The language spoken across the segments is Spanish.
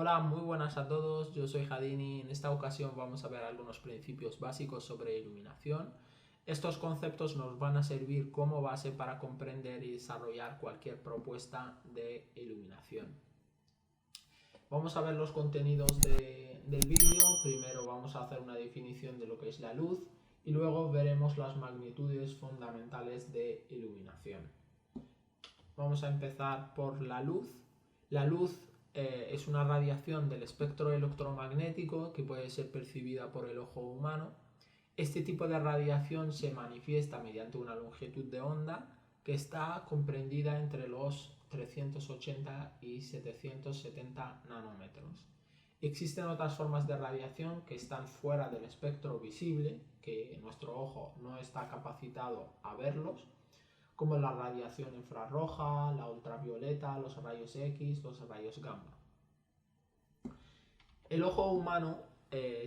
Hola, muy buenas a todos, yo soy Jadini. En esta ocasión vamos a ver algunos principios básicos sobre iluminación. Estos conceptos nos van a servir como base para comprender y desarrollar cualquier propuesta de iluminación. Vamos a ver los contenidos del vídeo. Primero vamos a hacer una definición de lo que es la luz y luego veremos las magnitudes fundamentales de iluminación. Vamos a empezar por la luz. La luz es una radiación del espectro electromagnético que puede ser percibida por el ojo humano. Este tipo de radiación se manifiesta mediante una longitud de onda que está comprendida entre los 380 y 770 nanómetros. Existen otras formas de radiación que están fuera del espectro visible, que nuestro ojo no está capacitado a verlos, como la radiación infrarroja, la ultravioleta, los rayos X, los rayos gamma. El ojo humano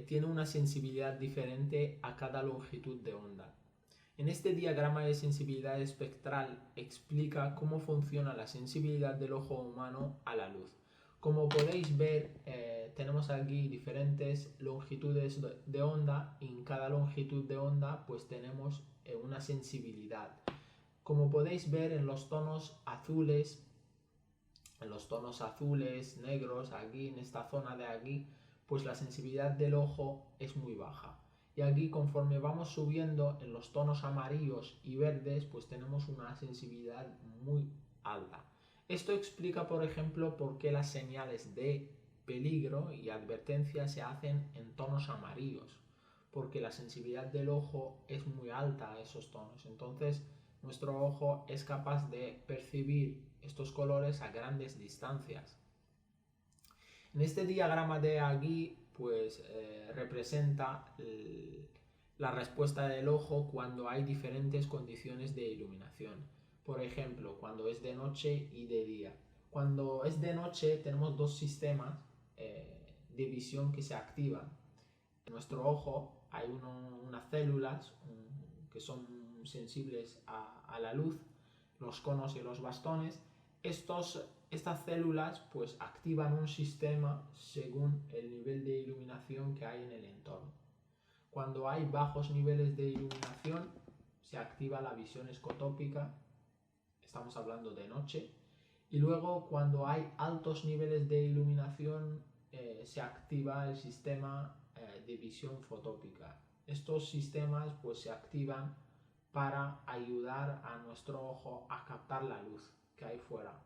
tiene una sensibilidad diferente a cada longitud de onda. En este diagrama de sensibilidad espectral explica cómo funciona la sensibilidad del ojo humano a la luz. Como podéis ver, tenemos aquí diferentes longitudes de onda y en cada longitud de onda pues tenemos una sensibilidad. Como podéis ver en los tonos azules, negros, aquí en esta zona de aquí, pues la sensibilidad del ojo es muy baja. Y aquí conforme vamos subiendo en los tonos amarillos y verdes, pues tenemos una sensibilidad muy alta. Esto explica, por ejemplo, por qué las señales de peligro y advertencia se hacen en tonos amarillos, porque la sensibilidad del ojo es muy alta a esos tonos. Entonces, nuestro ojo es capaz de percibir estos colores a grandes distancias. En este diagrama de aquí, pues representa la respuesta del ojo cuando hay diferentes condiciones de iluminación. Por ejemplo, cuando es de noche y de día. Cuando es de noche tenemos dos sistemas de visión que se activan. En nuestro ojo hay unas células que son sensibles a la luz, los conos y los bastones. Estas células pues activan un sistema según el nivel de iluminación que hay en el entorno. Cuando hay bajos niveles de iluminación se activa la visión escotópica, estamos hablando de noche, y luego cuando hay altos niveles de iluminación se activa el sistema de visión fotópica. Estos sistemas pues se activan para ayudar a nuestro ojo a captar la luz que hay fuera.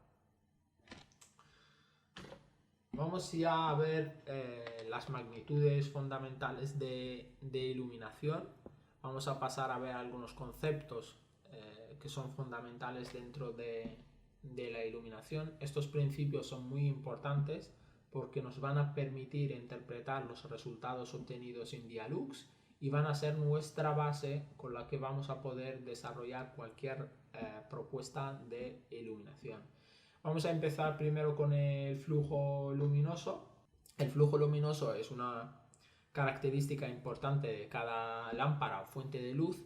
Vamos ya a ver las magnitudes fundamentales de iluminación. Vamos a pasar a ver algunos conceptos que son fundamentales dentro de la iluminación. Estos principios son muy importantes porque nos van a permitir interpretar los resultados obtenidos en Dialux y van a ser nuestra base con la que vamos a poder desarrollar cualquier propuesta de iluminación. Vamos a empezar primero con el flujo luminoso. El flujo luminoso es una característica importante de cada lámpara o fuente de luz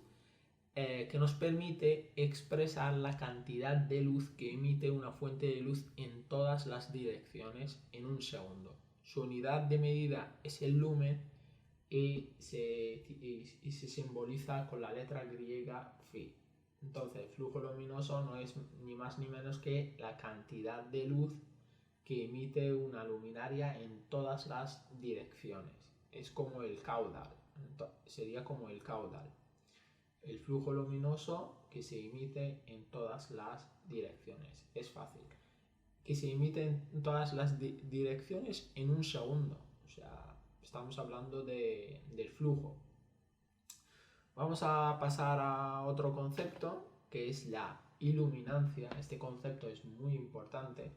que nos permite expresar la cantidad de luz que emite una fuente de luz en todas las direcciones en un segundo. Su unidad de medida es el lumen y se simboliza con la letra griega phi. Entonces, el flujo luminoso no es ni más ni menos que la cantidad de luz que emite una luminaria en todas las direcciones. Es como el caudal, sería como el caudal. El flujo luminoso que se emite en todas las direcciones. Es fácil. Que se emite en todas las direcciones en un segundo. O sea, estamos hablando del flujo. Vamos a pasar a otro concepto que es la iluminancia. Este concepto es muy importante.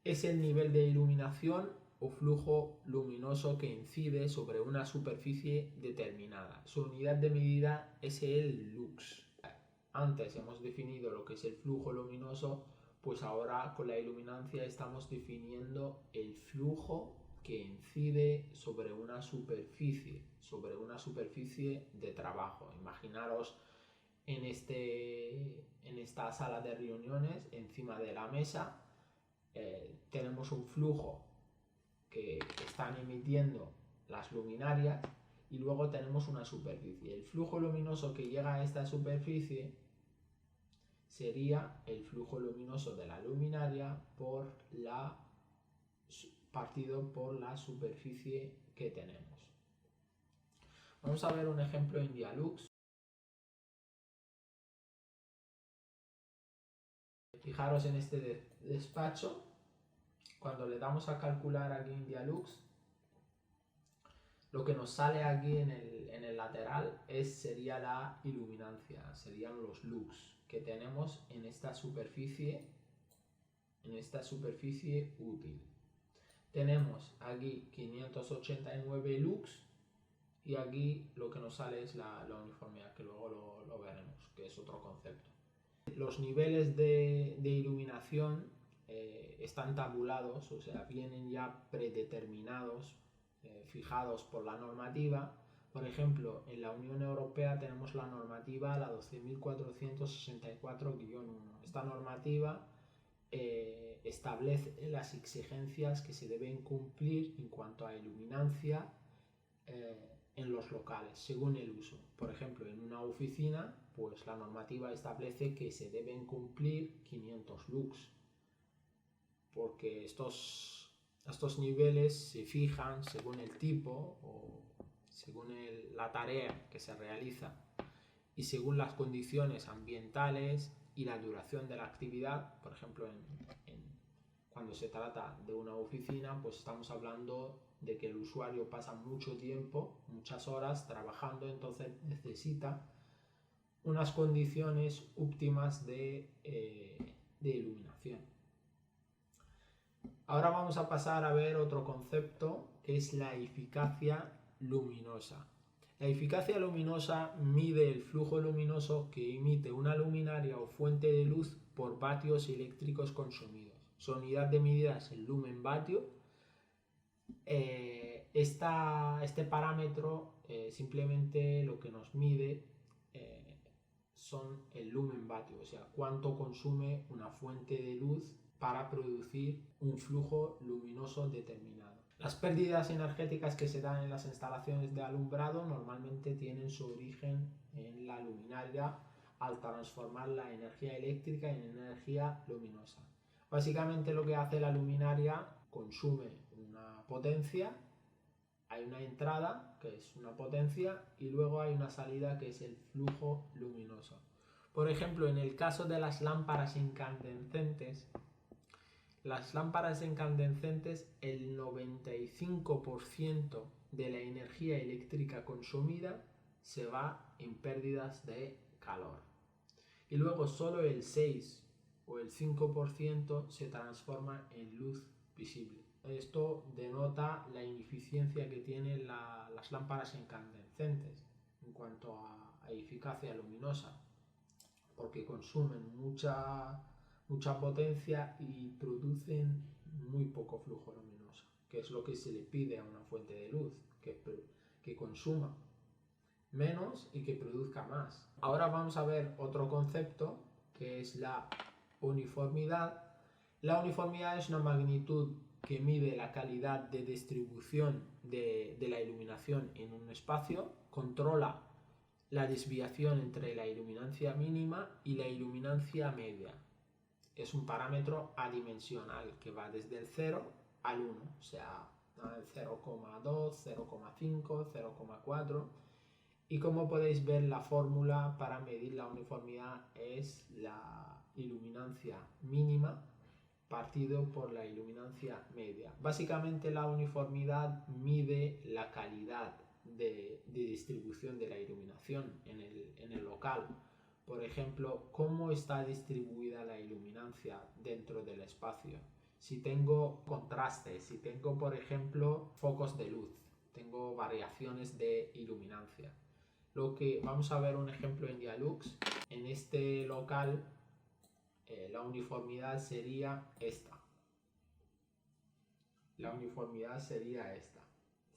Es el nivel de iluminación o flujo luminoso que incide sobre una superficie determinada. Su unidad de medida es el lux. Antes hemos definido lo que es el flujo luminoso, pues ahora con la iluminancia estamos definiendo el flujo que incide sobre una superficie de trabajo. Imaginaros en esta sala de reuniones, encima de la mesa, tenemos un flujo que están emitiendo las luminarias y luego tenemos una superficie. El flujo luminoso que llega a esta superficie sería el flujo luminoso de la luminaria partido por la superficie que tenemos. Vamos a ver un ejemplo en Dialux. Fijaros en este despacho, cuando le damos a calcular aquí en Dialux, lo que nos sale aquí en el lateral sería la iluminancia, serían los lux que tenemos en esta superficie útil. Tenemos aquí 589 lux y aquí lo que nos sale es la uniformidad, que luego lo veremos, que es otro concepto. Los niveles de iluminación están tabulados, o sea, vienen ya predeterminados, fijados por la normativa. Por ejemplo, en la Unión Europea tenemos la normativa, la 12.464-1. Esta normativa establece las exigencias que se deben cumplir en cuanto a iluminancia en los locales, según el uso. Por ejemplo, en una oficina, pues la normativa establece que se deben cumplir 500 lux, porque estos niveles se fijan según el tipo o según la tarea que se realiza y según las condiciones ambientales y la duración de la actividad. Por ejemplo, cuando se trata de una oficina, pues estamos hablando de que el usuario pasa mucho tiempo, muchas horas trabajando, entonces necesita unas condiciones óptimas de iluminación. Ahora vamos a pasar a ver otro concepto, que es la eficacia luminosa. La eficacia luminosa mide el flujo luminoso que emite una luminaria o fuente de luz por vatios eléctricos consumidos. Su unidad de medida es el lumen vatio. Este parámetro simplemente lo que nos mide son el lumen vatio, o sea, cuánto consume una fuente de luz para producir un flujo luminoso determinado. Las pérdidas energéticas que se dan en las instalaciones de alumbrado normalmente tienen su origen en la luminaria al transformar la energía eléctrica en energía luminosa. Básicamente lo que hace la luminaria, consume una potencia, hay una entrada que es una potencia y luego hay una salida que es el flujo luminoso. Por ejemplo, en el caso de las lámparas incandescentes, el 95% de la energía eléctrica consumida se va en pérdidas de calor. Y luego solo el 6 o el 5% se transforma en luz visible. Esto denota la ineficiencia que tienen las lámparas incandescentes en cuanto a eficacia luminosa, porque consumen mucha potencia y producen muy poco flujo luminoso, que es lo que se le pide a una fuente de luz, que consuma menos y que produzca más. Ahora vamos a ver otro concepto, que es la uniformidad. La uniformidad es una magnitud que mide la calidad de distribución de la iluminación en un espacio, controla la desviación entre la iluminancia mínima y la iluminancia media. Es un parámetro adimensional que va desde el 0 al 1, o sea, 0,2, 0,5, 0,4. Y como podéis ver, la fórmula para medir la uniformidad es la iluminancia mínima partido por la iluminancia media. Básicamente la uniformidad mide la calidad de distribución de la iluminación en el local. Por ejemplo, cómo está distribuida la iluminancia dentro del espacio. Si tengo contrastes, si tengo, por ejemplo, focos de luz, tengo variaciones de iluminancia. Vamos a ver un ejemplo en Dialux. En este local la uniformidad sería esta. La uniformidad sería esta,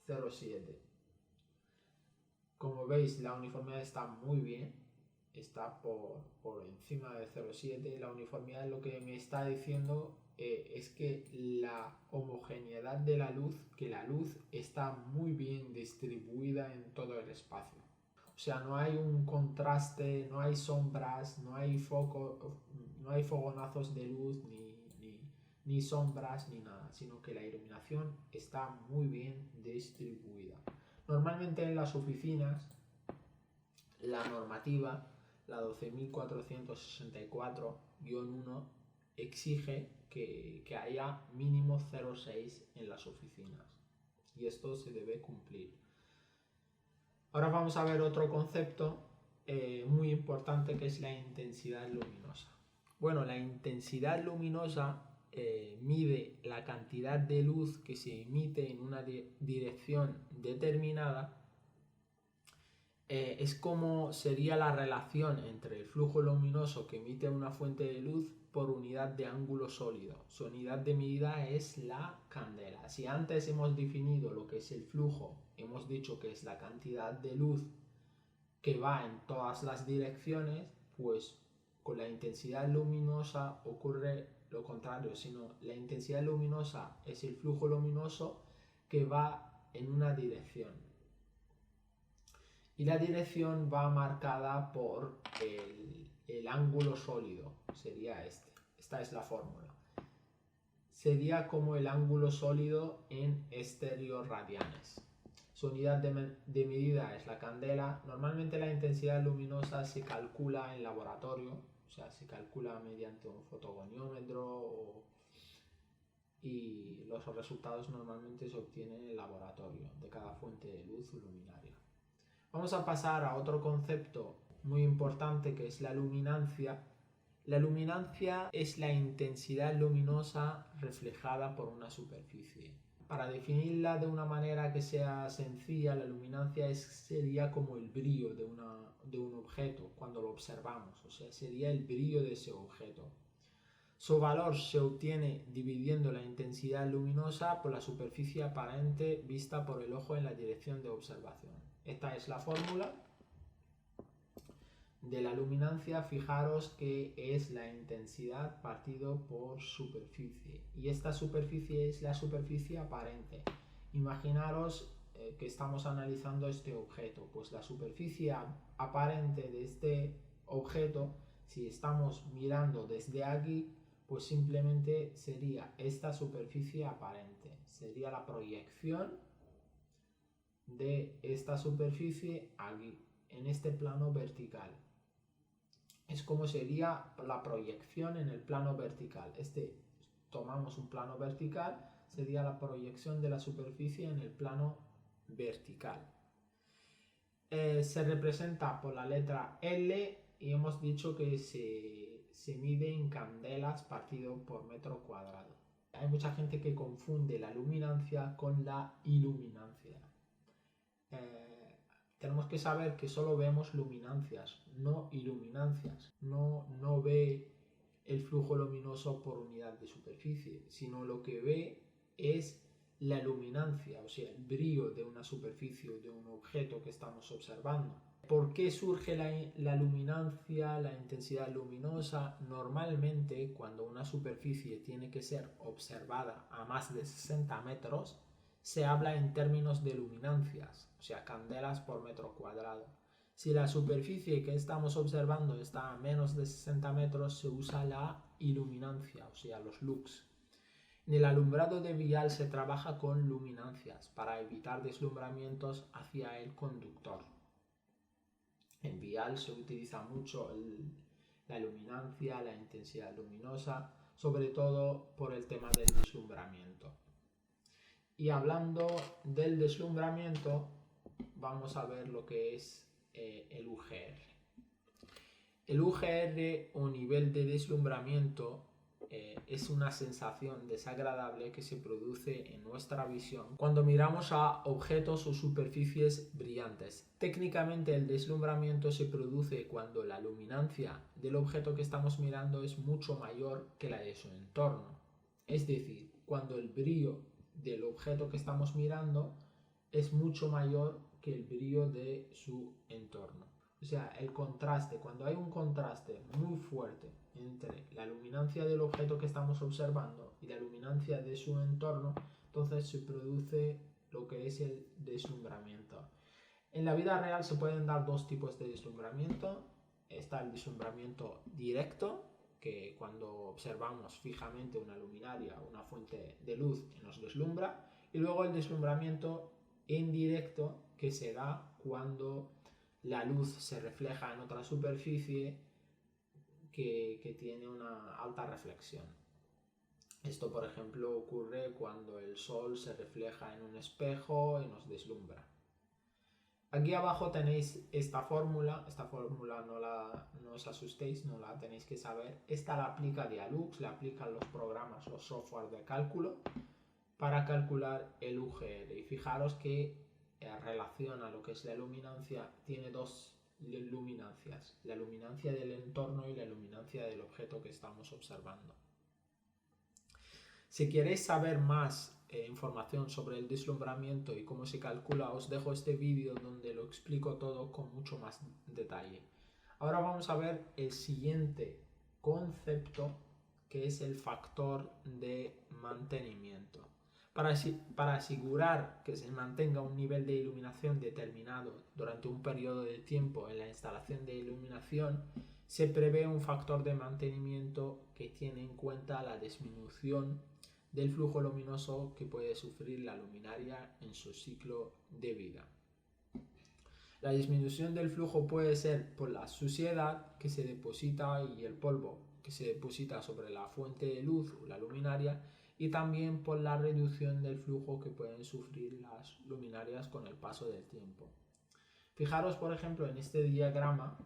0,7. Como veis, la uniformidad está muy bien, está por encima de 0,7. La uniformidad lo que me está diciendo es que la homogeneidad de la luz, que la luz está muy bien distribuida en todo el espacio. O sea, no hay un contraste, no hay sombras, no hay fogonazos de luz, ni sombras, ni nada, sino que la iluminación está muy bien distribuida. Normalmente en las oficinas, la normativa, la 12.464-1, exige que haya mínimo 0,6 en las oficinas. Y esto se debe cumplir. Ahora vamos a ver otro concepto muy importante, que es la intensidad luminosa. Bueno, la intensidad luminosa mide la cantidad de luz que se emite en una dirección determinada. Es como sería la relación entre el flujo luminoso que emite una fuente de luz por unidad de ángulo sólido. Su unidad de medida es la candela. Si antes hemos definido lo que es el flujo, hemos dicho que es la cantidad de luz que va en todas las direcciones, pues con la intensidad luminosa ocurre lo contrario, sino la intensidad luminosa es el flujo luminoso que va en una dirección. Y la dirección va marcada por el ángulo sólido, sería este. Esta es la fórmula. Sería como el ángulo sólido en estereoradianes. Su unidad de medida es la candela. Normalmente la intensidad luminosa se calcula en laboratorio, o sea, se calcula mediante un fotogoniómetro y los resultados normalmente se obtienen en el laboratorio de cada fuente de luz luminaria. Vamos a pasar a otro concepto muy importante, que es la luminancia. La luminancia es la intensidad luminosa reflejada por una superficie. Para definirla de una manera que sea sencilla, la luminancia sería como el brillo de un objeto cuando lo observamos, o sea, sería el brillo de ese objeto. Su valor se obtiene dividiendo la intensidad luminosa por la superficie aparente vista por el ojo en la dirección de observación. Esta es la fórmula de la luminancia. Fijaros que es la intensidad partido por superficie, y esta superficie es la superficie aparente. Imaginaros que estamos analizando este objeto, pues la superficie aparente de este objeto, si estamos mirando desde aquí, pues simplemente sería esta superficie aparente, sería la proyección de esta superficie aquí, en este plano vertical. Es como sería la proyección en el plano vertical. Tomamos un plano vertical, sería la proyección de la superficie en el plano vertical. Se representa por la letra L y hemos dicho que se mide en candelas partido por metro cuadrado. Hay mucha gente que confunde la luminancia con la iluminancia. Tenemos que saber que solo vemos luminancias, no iluminancias. No ve el flujo luminoso por unidad de superficie, sino lo que ve es la luminancia, o sea, el brillo de una superficie o de un objeto que estamos observando. ¿Por qué surge la luminancia, la intensidad luminosa? Normalmente, cuando una superficie tiene que ser observada a más de 60 metros, se habla en términos de luminancias, o sea, candelas por metro cuadrado. Si la superficie que estamos observando está a menos de 60 metros, se usa la iluminancia, o sea, los lux. En el alumbrado de vial se trabaja con luminancias para evitar deslumbramientos hacia el conductor. En vial se utiliza mucho la luminancia, la intensidad luminosa, sobre todo por el tema del deslumbramiento. Y hablando del deslumbramiento, vamos a ver lo que es el UGR. El UGR, o nivel de deslumbramiento, es una sensación desagradable que se produce en nuestra visión cuando miramos a objetos o superficies brillantes. Técnicamente, el deslumbramiento se produce cuando la luminancia del objeto que estamos mirando es mucho mayor que la de su entorno. Es decir, cuando el brillo del objeto que estamos mirando es mucho mayor que el brillo de su entorno. O sea, el contraste, cuando hay un contraste muy fuerte entre la luminancia del objeto que estamos observando y la luminancia de su entorno, entonces se produce lo que es el deslumbramiento. En la vida real se pueden dar dos tipos de deslumbramiento. Está el deslumbramiento directo, que cuando observamos fijamente una luminaria o una fuente de luz nos deslumbra, y luego el deslumbramiento indirecto, que se da cuando la luz se refleja en otra superficie que tiene una alta reflexión. Esto, por ejemplo, ocurre cuando el sol se refleja en un espejo y nos deslumbra. Aquí abajo tenéis esta fórmula no os asustéis, no la tenéis que saber. Esta la aplica Dialux, la aplican los programas, los software de cálculo para calcular el UGR. Y fijaros que relaciona lo que es la luminancia, tiene dos luminancias, la luminancia del entorno y la luminancia del objeto que estamos observando. Si queréis saber más información sobre el deslumbramiento y cómo se calcula, os dejo este vídeo donde lo explico todo con mucho más detalle. Ahora vamos a ver el siguiente concepto, que es el factor de mantenimiento. Para asegurar que se mantenga un nivel de iluminación determinado durante un periodo de tiempo en la instalación de iluminación, se prevé un factor de mantenimiento que tiene en cuenta la disminución del flujo luminoso que puede sufrir la luminaria en su ciclo de vida. La disminución del flujo puede ser por la suciedad que se deposita y el polvo que se deposita sobre la fuente de luz o la luminaria, y también por la reducción del flujo que pueden sufrir las luminarias con el paso del tiempo. Fijaros, por ejemplo, en este diagrama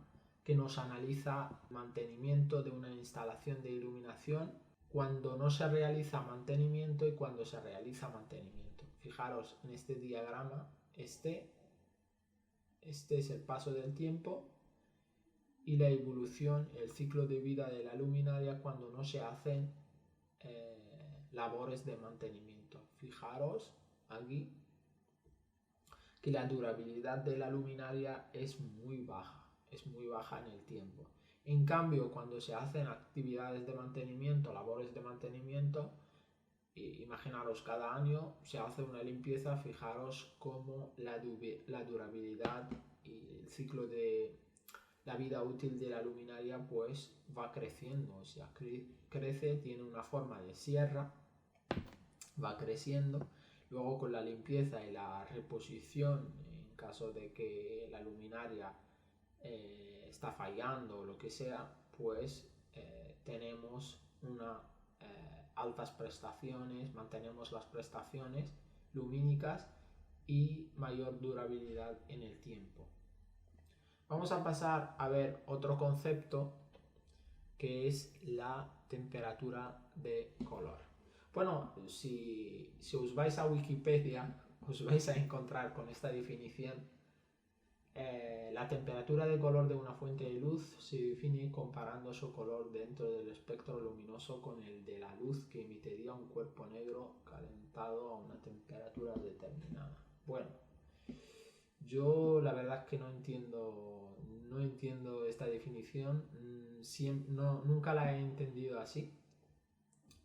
que nos analiza mantenimiento de una instalación de iluminación cuando no se realiza mantenimiento y cuando se realiza mantenimiento. Fijaros en este diagrama, este es el paso del tiempo y la evolución, el ciclo de vida de la luminaria cuando no se hacen labores de mantenimiento. Fijaros aquí que la durabilidad de la luminaria es muy baja en el tiempo. En cambio, cuando se hacen actividades de mantenimiento, labores de mantenimiento, imaginaros, cada año se hace una limpieza, fijaros cómo la durabilidad y el ciclo de la vida útil de la luminaria pues va creciendo, o sea, crece, tiene una forma de sierra, va creciendo. Luego, con la limpieza y la reposición, en caso de que la luminaria está fallando o lo que sea, pues tenemos altas prestaciones, mantenemos las prestaciones lumínicas y mayor durabilidad en el tiempo. Vamos a pasar a ver otro concepto, que es la temperatura de color. Bueno, si os vais a Wikipedia, os vais a encontrar con esta definición. La temperatura de color de una fuente de luz se define comparando su color dentro del espectro luminoso con el de la luz que emitiría un cuerpo negro calentado a una temperatura determinada. Bueno, yo la verdad es que no entiendo esta definición, nunca la he entendido así.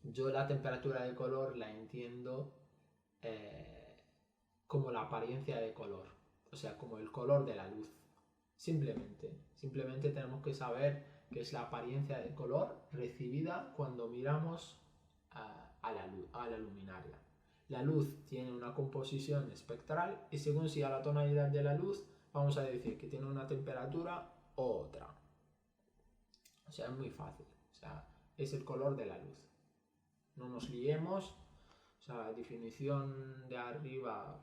Yo la temperatura de color la entiendo como la apariencia de color, o sea, como el color de la luz. Simplemente tenemos que saber qué es la apariencia de color recibida cuando miramos a la luminaria. La luz tiene una composición espectral y según sea la tonalidad de la luz, vamos a decir que tiene una temperatura u otra. O sea, es muy fácil. O sea, es el color de la luz. No nos liemos. O sea, la definición de arriba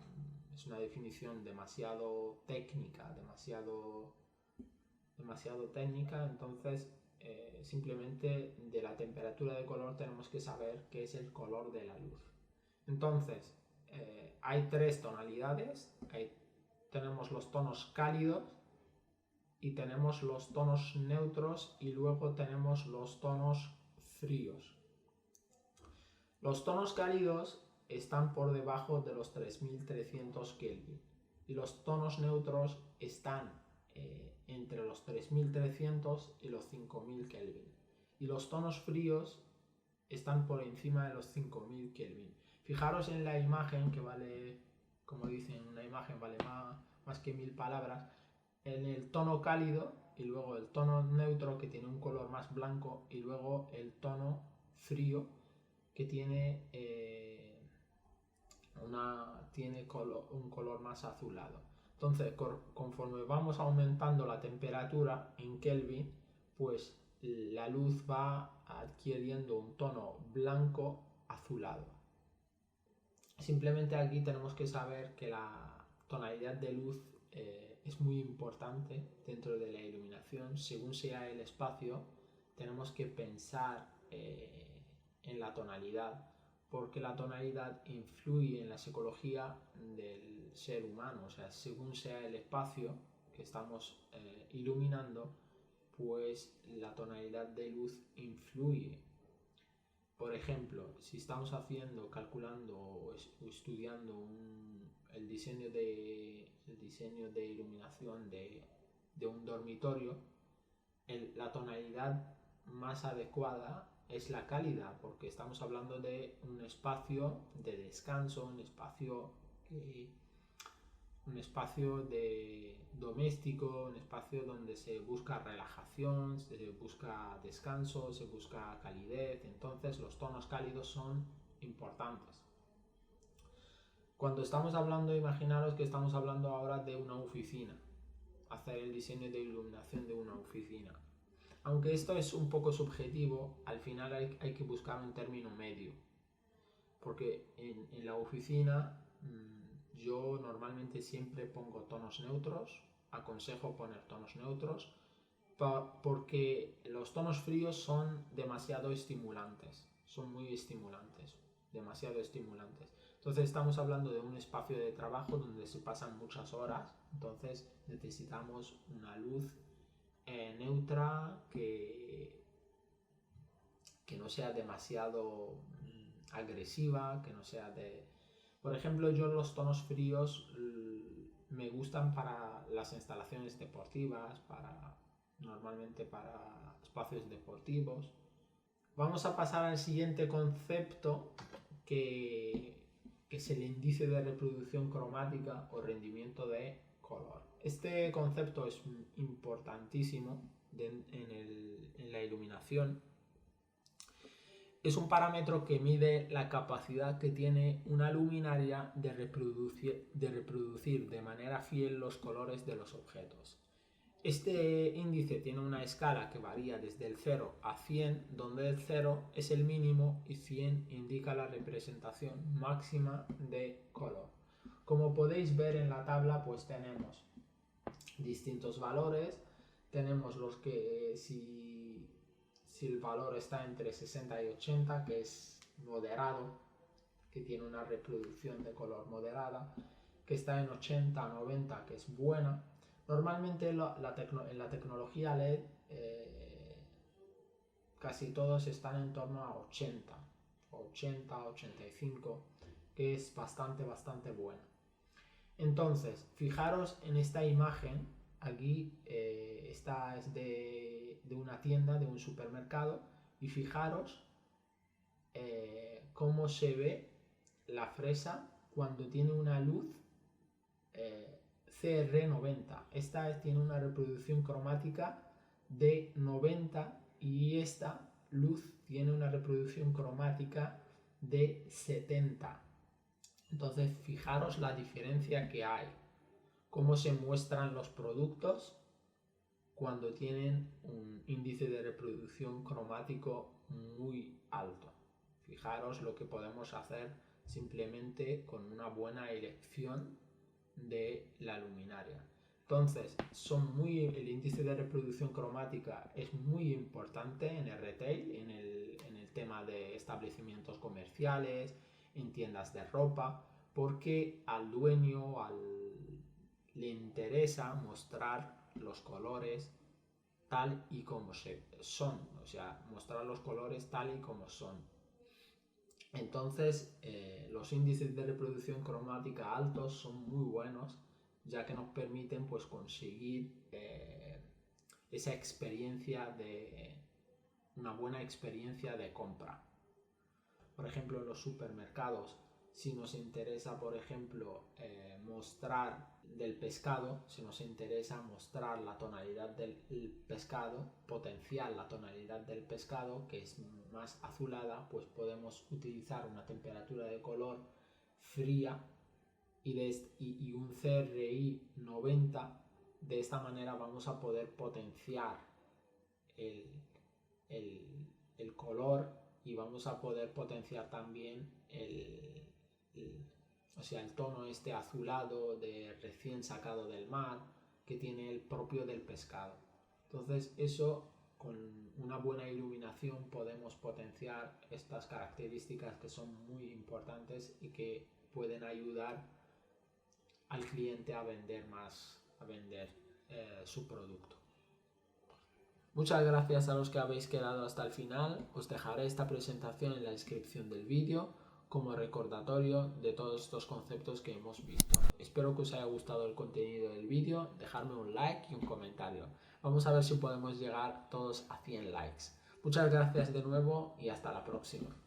es una definición demasiado técnica, entonces simplemente de la temperatura de color tenemos que saber qué es el color de la luz. Entonces, hay tres tonalidades. Tenemos los tonos cálidos y tenemos los tonos neutros y luego tenemos los tonos fríos. Los tonos cálidos están por debajo de los 3300 Kelvin y los tonos neutros están entre los 3300 y los 5000 Kelvin. Y los tonos fríos están por encima de los 5000 Kelvin. Fijaros en la imagen, que vale, como dicen, una imagen vale más que 1000 palabras, en el tono cálido y luego el tono neutro, que tiene un color más blanco, y luego el tono frío, que tiene, un color más azulado. Entonces, conforme vamos aumentando la temperatura en Kelvin, pues la luz va adquiriendo un tono blanco azulado. Simplemente aquí tenemos que saber que la tonalidad de luz es muy importante dentro de la iluminación. Según sea el espacio, tenemos que pensar en la tonalidad, porque la tonalidad influye en la psicología del ser humano. O sea, según sea el espacio que estamos iluminando, pues la tonalidad de luz influye. Por ejemplo, si estamos calculando o estudiando el diseño de iluminación de un dormitorio, la tonalidad más adecuada es la cálida, porque estamos hablando de un espacio de descanso, un espacio doméstico, un espacio donde se busca relajación, se busca descanso, se busca calidez. Entonces los tonos cálidos son importantes. Cuando estamos hablando, imaginaros que estamos hablando ahora de una oficina, hacer el diseño de iluminación de una oficina. Aunque esto es un poco subjetivo, al final hay que buscar un término medio, porque en la oficina yo normalmente siempre pongo tonos neutros, aconsejo poner tonos neutros, porque los tonos fríos son demasiado estimulantes, son muy estimulantes, demasiado estimulantes. Entonces estamos hablando de un espacio de trabajo donde se pasan muchas horas, entonces necesitamos una luz neutra que no sea demasiado agresiva, que no sea de... Por ejemplo, yo los tonos fríos me gustan para las instalaciones deportivas, normalmente para espacios deportivos. Vamos a pasar al siguiente concepto, que es el índice de reproducción cromática o rendimiento de color. Este concepto es importantísimo en la iluminación. Es un parámetro que mide la capacidad que tiene una luminaria de reproducir de manera fiel los colores de los objetos. Este índice tiene una escala que varía desde el 0 a 100, donde el 0 es el mínimo y 100 indica la representación máxima de color. Como podéis ver en la tabla, pues tenemos distintos valores. Tenemos los que si el valor está entre 60 y 80, que es moderado, que tiene una reproducción de color moderada, que está en 80 a 90, que es buena. Normalmente en la tecnología LED casi todos están en torno a 80, 85, que es bastante buena. Entonces, fijaros en esta imagen. Aquí esta es de una tienda, de un supermercado, y fijaros cómo se ve la fresa cuando tiene una luz CR90. Esta tiene una reproducción cromática de 90 y esta luz tiene una reproducción cromática de 70. Entonces, fijaros la diferencia que hay. Cómo se muestran los productos cuando tienen un índice de reproducción cromático muy alto. Fijaros lo que podemos hacer simplemente con una buena elección de la luminaria. Entonces, el índice de reproducción cromática es muy importante en el retail, en el tema de establecimientos comerciales, en tiendas de ropa, porque al dueño, le interesa mostrar los colores tal y como son, o sea, mostrar los colores tal y como son. Entonces, los índices de reproducción cromática altos son muy buenos ya que nos permiten pues conseguir esa experiencia una buena experiencia de compra. Por ejemplo, en los supermercados, si nos interesa, por ejemplo, mostrar del pescado, si nos interesa mostrar la tonalidad del pescado, potenciar la tonalidad del pescado, que es más azulada, pues podemos utilizar una temperatura de color fría y un CRI 90. De esta manera vamos a poder potenciar el color y vamos a poder potenciar también el tono este azulado de recién sacado del mar que tiene el propio del pescado. Entonces eso, con una buena iluminación podemos potenciar estas características que son muy importantes y que pueden ayudar al cliente a vender más, a vender su producto. Muchas gracias a los que habéis quedado hasta el final. Os dejaré esta presentación en la descripción del vídeo como recordatorio de todos estos conceptos que hemos visto. Espero que os haya gustado el contenido del vídeo. Dejadme un like y un comentario. Vamos a ver si podemos llegar todos a 100 likes. Muchas gracias de nuevo y hasta la próxima.